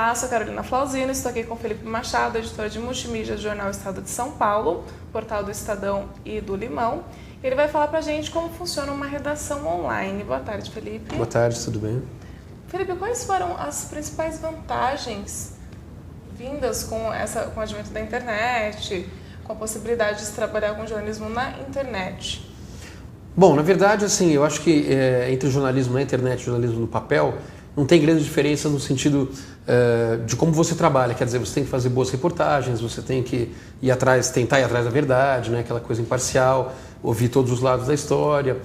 Olá, sou Carolina Flauzino, estou aqui com Felipe Machado, editor de multimídia do Jornal Estado de São Paulo, portal do Estadão e do Limão. Ele vai falar pra gente como funciona uma redação online. Boa tarde, Felipe. Boa tarde, tudo bem? Felipe, quais foram as principais vantagens vindas com o advento da internet, com a possibilidade de se trabalhar com jornalismo na internet? Bom, na verdade, assim, eu acho que entre o jornalismo na internet e o jornalismo no papel, não tem grande diferença no sentido de como você trabalha. Quer dizer, você tem que fazer boas reportagens, você tem que tentar ir atrás da verdade, né? Aquela coisa imparcial, ouvir todos os lados da história,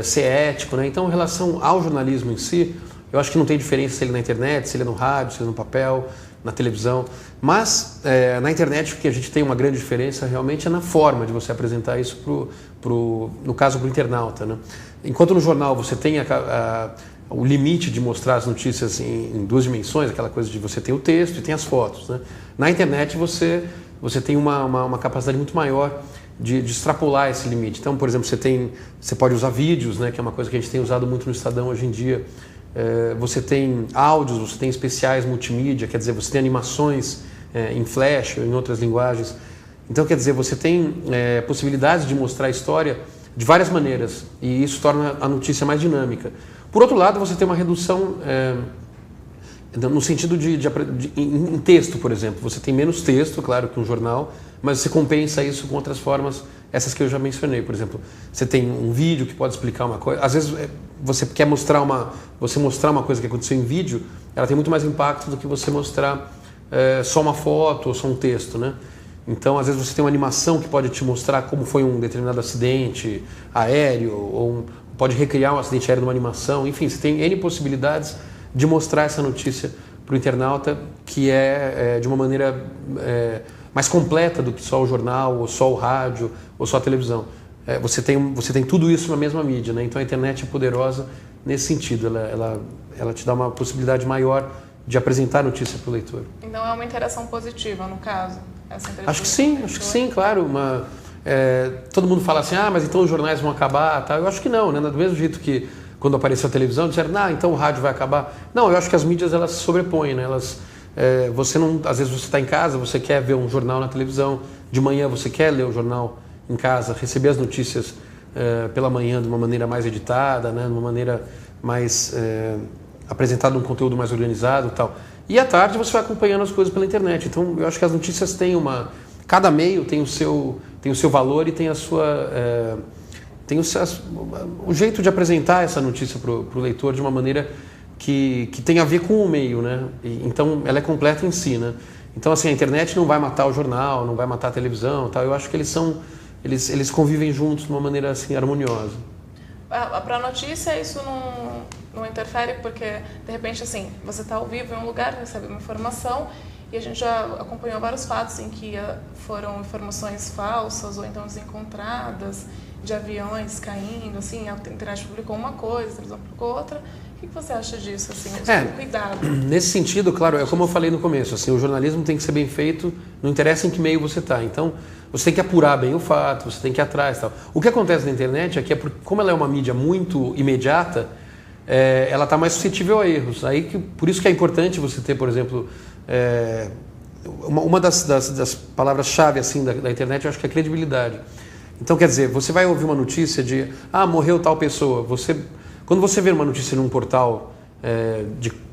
ser ético, né? Então, em relação ao jornalismo em si, eu acho que não tem diferença se ele é na internet, se ele é no rádio, se ele é no papel, na televisão. Mas, na internet, o que a gente tem uma grande diferença realmente é na forma de você apresentar isso, no caso, para o internauta, né? Enquanto no jornal você tem o limite de mostrar as notícias em duas dimensões, aquela coisa de você ter o texto e tem as fotos, né? Na internet você tem uma capacidade muito maior de extrapolar esse limite. Então, por exemplo, você pode usar vídeos, né, que é uma coisa que a gente tem usado muito no Estadão hoje em dia. Você tem áudios, você tem especiais multimídia, quer dizer, você tem animações em flash ou em outras linguagens. Então, quer dizer, você tem possibilidades de mostrar a história de várias maneiras e isso torna a notícia mais dinâmica. Por outro lado, você tem uma redução no sentido em texto, por exemplo. Você tem menos texto, claro, que um jornal, mas você compensa isso com outras formas, essas que eu já mencionei. Por exemplo, você tem um vídeo que pode explicar uma coisa. Às vezes você quer mostrar uma coisa que aconteceu em vídeo, ela tem muito mais impacto do que você mostrar só uma foto ou só um texto, né? Então, às vezes você tem uma animação que pode te mostrar como foi um determinado acidente aéreo, ou pode recriar um acidente aéreo numa animação. Enfim, você tem N possibilidades de mostrar essa notícia para o internauta, que é de uma maneira mais completa do que só o jornal, ou só o rádio, ou só a televisão. Você tem tudo isso na mesma mídia, né? Então a internet é poderosa nesse sentido, ela te dá uma possibilidade maior de apresentar a notícia para o leitor. Então é uma interação positiva, no caso? Acho que sim, claro. Todo mundo fala assim, mas então os jornais vão acabar, tá? Eu acho que não, né? Do mesmo jeito que quando apareceu a televisão, disseram, então o rádio vai acabar. Não, eu acho que as mídias elas se sobrepõem, né? Às vezes você está em casa, você quer ver um jornal na televisão, de manhã você quer ler o jornal em casa, receber as notícias pela manhã de uma maneira mais editada, né? De uma maneira mais apresentada, um conteúdo mais organizado e tal. E à tarde você vai acompanhando as coisas pela internet. Então eu acho que as notícias têm cada meio tem o seu valor e tem a sua o jeito de apresentar essa notícia para o leitor de uma maneira que tem a ver com o meio, né? Então ela é completa em si, né? Então assim, a internet não vai matar o jornal, não vai matar a televisão, tal. Eu acho que eles convivem juntos de uma maneira assim harmoniosa. Para a notícia isso não interfere, porque de repente assim, você está ao vivo em um lugar, recebe uma informação e a gente já acompanhou vários fatos em que foram informações falsas ou então desencontradas, de aviões caindo, assim, a internet publicou uma coisa, a televisão publicou outra. O que você acha disso, assim, cuidado? Nesse sentido, claro, é como eu falei no começo, assim, o jornalismo tem que ser bem feito, não interessa em que meio você está. Então, você tem que apurar bem o fato, você tem que ir atrás e tal. O que acontece na internet é que, como ela é uma mídia muito imediata, ela está mais suscetível a erros. Por isso que é importante você ter, por exemplo, uma das palavras-chave assim, da internet, eu acho que é a credibilidade. Então, quer dizer, você vai ouvir uma notícia de morreu tal pessoa. Quando você vê uma notícia num portal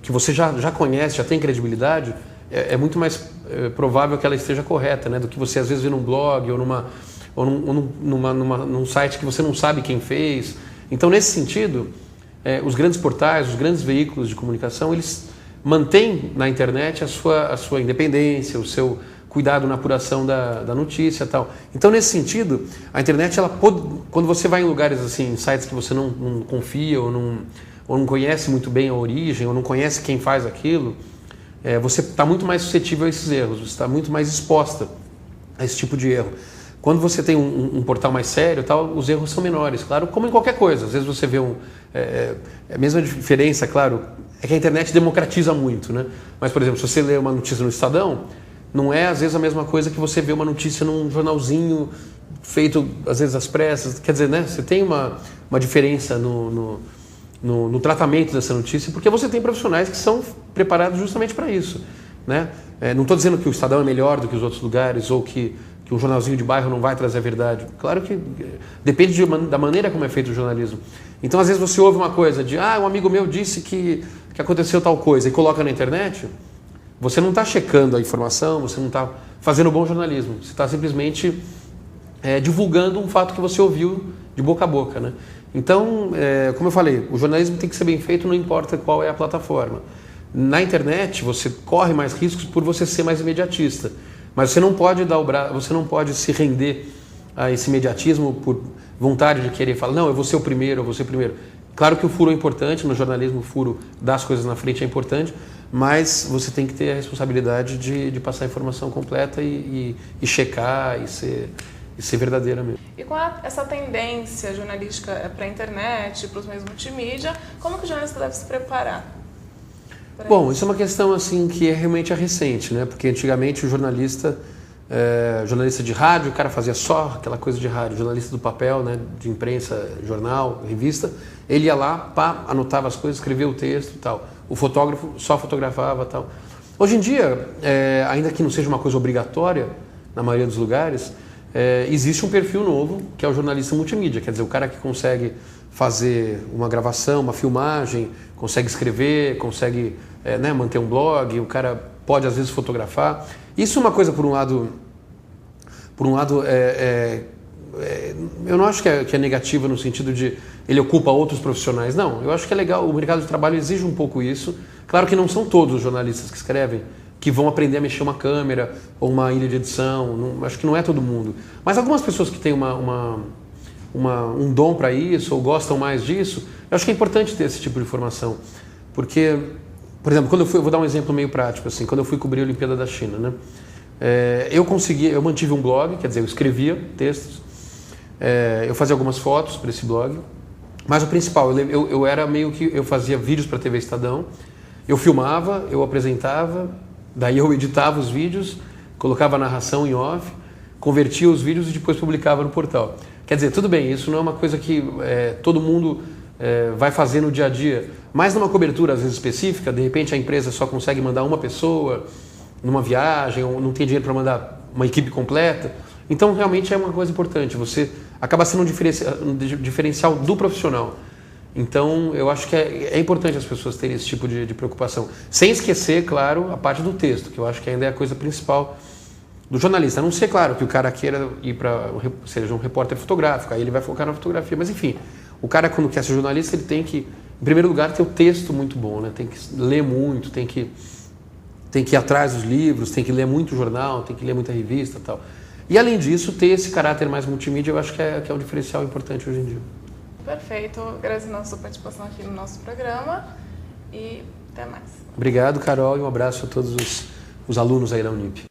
que você já conhece, já tem credibilidade, é muito mais provável que ela esteja correta, né, do que você às vezes vê num blog ou num site que você não sabe quem fez. Então, nesse sentido, os grandes portais, os grandes veículos de comunicação, eles mantêm na internet a sua independência, o seu cuidado na apuração da notícia e tal. Então, nesse sentido, a internet, quando você vai em lugares assim, em sites que você não confia ou não conhece muito bem a origem, ou não conhece quem faz aquilo, você está muito mais suscetível a esses erros, você está muito mais exposta a esse tipo de erro. Quando você tem um portal mais sério, tal, os erros são menores, claro, como em qualquer coisa. Às vezes você vê a mesma diferença, claro, é que a internet democratiza muito, né? Mas, por exemplo, se você lê uma notícia no Estadão, não é às vezes a mesma coisa que você vê uma notícia num jornalzinho feito às vezes às pressas. Quer dizer, né? Você tem uma diferença no tratamento dessa notícia, porque você tem profissionais que são preparados justamente para isso. né? Não estou dizendo que o Estadão é melhor do que os outros lugares ou que um jornalzinho de bairro não vai trazer a verdade. Claro que depende da maneira como é feito o jornalismo. Então, às vezes, você ouve uma coisa de um amigo meu disse que aconteceu tal coisa e coloca na internet, você não está checando a informação, você não está fazendo bom jornalismo. Você está simplesmente divulgando um fato que você ouviu de boca a boca, né? Então, como eu falei, o jornalismo tem que ser bem feito, não importa qual é a plataforma. Na internet, você corre mais riscos por você ser mais imediatista. Mas você não pode você não pode se render a esse imediatismo por vontade de querer falar, não, eu vou ser o primeiro, eu vou ser o primeiro. Claro que o furo é importante, no jornalismo o furo das coisas na frente é importante, mas você tem que ter a responsabilidade de passar a informação completa e checar e ser verdadeira mesmo. E com essa tendência jornalística para a internet, para os meios multimídia, como que o jornalista deve se preparar? Bom, isso é uma questão assim que realmente é recente, né? Porque antigamente o jornalista de rádio, o cara fazia só aquela coisa de rádio, jornalista do papel, né? De imprensa, jornal, revista, ele ia lá, anotava as coisas, escrevia o texto e tal. O fotógrafo só fotografava e tal. Hoje em dia, ainda que não seja uma coisa obrigatória, na maioria dos lugares, existe um perfil novo, que é o jornalista multimídia, quer dizer, o cara que consegue fazer uma gravação, uma filmagem, consegue escrever, consegue manter um blog, o cara pode às vezes fotografar. Isso é uma coisa, por um lado eu não acho que é negativa no sentido de ele ocupa outros profissionais, não. Eu acho que é legal, o mercado de trabalho exige um pouco isso. Claro que não são todos os jornalistas que escrevem que vão aprender a mexer uma câmera ou uma ilha de edição, acho que não é todo mundo. Mas algumas pessoas que têm um dom para isso ou gostam mais disso, eu acho que é importante ter esse tipo de informação. Porque, por exemplo, eu vou dar um exemplo meio prático, assim, quando eu fui cobrir a Olimpíada da China, né? Eu mantive um blog, quer dizer, eu escrevia textos, eu fazia algumas fotos para esse blog, mas o principal, eu era meio que, eu fazia vídeos para a TV Estadão, eu filmava, eu apresentava, daí eu editava os vídeos, colocava a narração em off, convertia os vídeos e depois publicava no portal. Quer dizer, tudo bem, isso não é uma coisa que todo mundo vai fazer no dia a dia, mas numa cobertura às vezes específica, de repente a empresa só consegue mandar uma pessoa numa viagem, ou não tem dinheiro para mandar uma equipe completa, então realmente é uma coisa importante, você acaba sendo um diferencial do profissional. Então eu acho que é importante as pessoas terem esse tipo de preocupação, sem esquecer, claro, a parte do texto, que eu acho que ainda é a coisa principal do jornalista. A não ser, claro, que o cara queira ir seja um repórter fotográfico, aí ele vai focar na fotografia, mas enfim, o cara quando quer ser jornalista, ele tem que, em primeiro lugar, ter o texto muito bom, né? Tem que ler muito, tem que ir atrás dos livros, tem que ler muito jornal, tem que ler muita revista e tal. E além disso, ter esse caráter mais multimídia, eu acho que é um diferencial importante hoje em dia. Perfeito, agradeço a sua participação aqui no nosso programa e até mais. Obrigado, Carol, e um abraço a todos os alunos aí da Unip.